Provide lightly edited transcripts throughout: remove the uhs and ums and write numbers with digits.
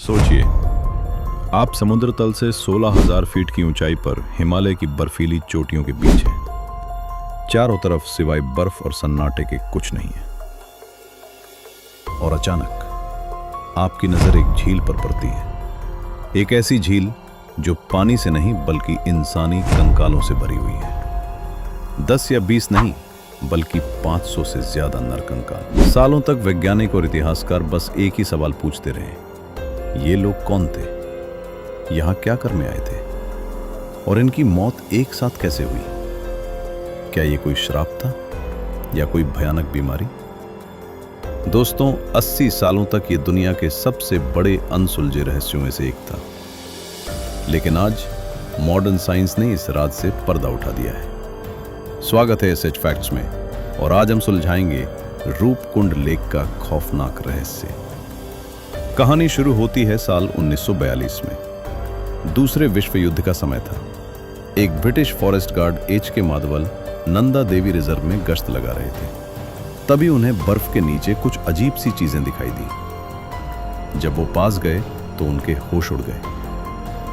सोचिए, आप समुद्र तल से 16,000 फीट की ऊंचाई पर हिमालय की बर्फीली चोटियों के बीच हैं। चारों तरफ सिवाय बर्फ और सन्नाटे के कुछ नहीं है। और अचानक आपकी नजर एक झील पर पड़ती है। एक ऐसी झील जो पानी से नहीं बल्कि इंसानी कंकालों से भरी हुई है। 10 या 20 नहीं बल्कि 500 से ज्यादा नरकंकाल। सालों तक वैज्ञानिक और इतिहासकार बस एक ही सवाल पूछते रहे, ये लोग कौन थे, यहां क्या करने आए थे, और इनकी मौत एक साथ कैसे हुई? क्या ये कोई श्राप था या कोई भयानक बीमारी? दोस्तों, 80 सालों तक ये दुनिया के सबसे बड़े अनसुलझे रहस्यों में से एक था। लेकिन आज मॉडर्न साइंस ने इस राज से पर्दा उठा दिया है। स्वागत है एसएच फैक्ट्स में, और आज हम सुलझाएंगे रूपकुंड लेक का खौफनाक रहस्य। कहानी शुरू होती है साल 1942 में। दूसरे विश्व युद्ध का समय था। एक British forest guard H K. Madhwal Nanda Devi reserve में गश्त लगा रहे थे। तभी उन्हें बर्फ के नीचे कुछ अजीब सी चीजें दिखाई दी। जब वो पास गए तो उनके होश उड़ गए।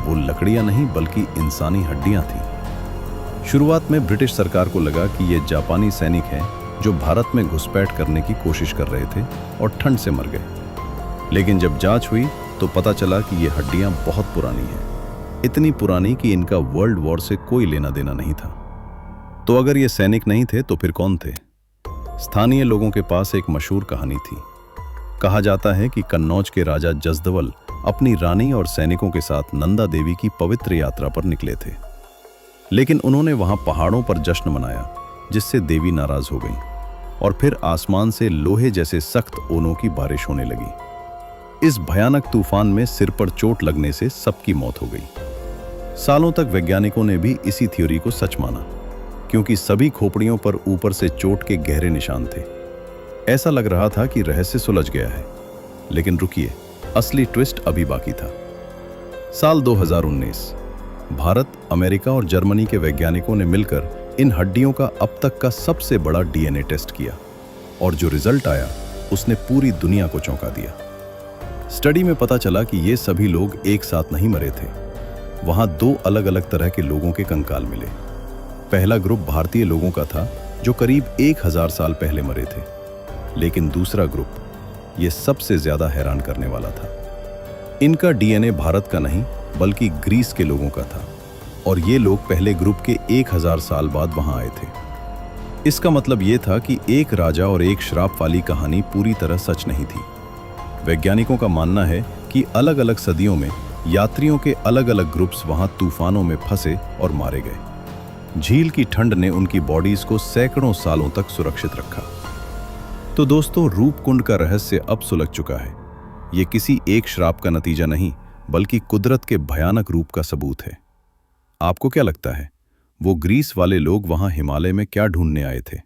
वो लकड़ियां नहीं बल्कि इंसानी हड्डियां थीं। शुरुआत में ब्रिटिश सरकार को लगा कि ये जापानी सैनिक हैं जो भारत में घुसपैठ करने की कोशिश कर रहे थे और ठंड से मर गए। लेकिन जब जांच हुई तो पता चला कि ये हड्डियां बहुत पुरानी हैं, इतनी पुरानी कि इनका वर्ल्ड वॉर से कोई लेना देना नहीं था। तो अगर ये सैनिक नहीं थे तो फिर कौन थे? स्थानीय लोगों के पास एक मशहूर कहानी थी। कहा जाता है कि कन्नौज के राजा जसदवल अपनी रानी और सैनिकों के साथ नंदा देवी की पवित्र यात्रा पर निकले थे। लेकिन उन्होंने वहां पहाड़ों पर जश्न मनाया, जिससे देवी नाराज हो गईं, और फिर आसमान से लोहे जैसे सख्त ओलों की बारिश होने लगी। इस भयानक तूफान में सिर पर चोट लगने से सबकी मौत हो गई। सालों तक वैज्ञानिकों ने भी इसी थ्योरी को सच माना, क्योंकि सभी खोपड़ियों पर ऊपर से चोट के गहरे निशान थे। ऐसा लग रहा था कि रहस्य सुलझ गया है। लेकिन रुकिए, असली ट्विस्ट अभी बाकी था। साल 2019, भारत, अमेरिका और जर्मनी के वैज्ञानिकों ने मिलकर इन हड्डियों का अब तक का सबसे बड़ा डीएनए टेस्ट किया, और जो रिजल्ट आया उसने पूरी दुनिया को चौंका दिया। स्टडी में पता चला कि ये सभी लोग एक साथ नहीं मरे थे। वहां 2 अलग अलग तरह के लोगों के कंकाल मिले। पहला ग्रुप भारतीय लोगों का था जो करीब 1000 साल पहले मरे थे। लेकिन दूसरा ग्रुप, ये सबसे ज्यादा हैरान करने वाला था। इनका डीएनए भारत का नहीं बल्कि ग्रीस के लोगों का था, और ये लोग पहले ग्रुप के 1000 साल बाद वहां आए थे। इसका मतलब ये था कि एक राजा और एक श्राप वाली कहानी पूरी तरह सच नहीं थी। वैज्ञानिकों का मानना है कि अलग अलग सदियों में यात्रियों के अलग अलग ग्रुप्स वहां तूफानों में फंसे और मारे गए। झील की ठंड ने उनकी बॉडीज को सैकड़ों सालों तक सुरक्षित रखा। तो दोस्तों, रूपकुंड का रहस्य अब सुलझ चुका है। यह किसी एक श्राप का नतीजा नहीं बल्कि कुदरत के भयानक रूप का सबूत है। आपको क्या लगता है, वो ग्रीस वाले लोग वहां हिमालय में क्या ढूंढने आए थे?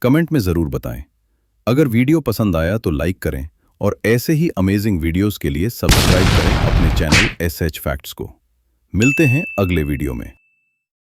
कमेंट में जरूर बताएं। अगर वीडियो पसंद आया तो लाइक करें, और ऐसे ही अमेजिंग वीडियोस के लिए सब्सक्राइब करें अपने चैनल एसएच फैक्ट्स को। मिलते हैं अगले वीडियो में।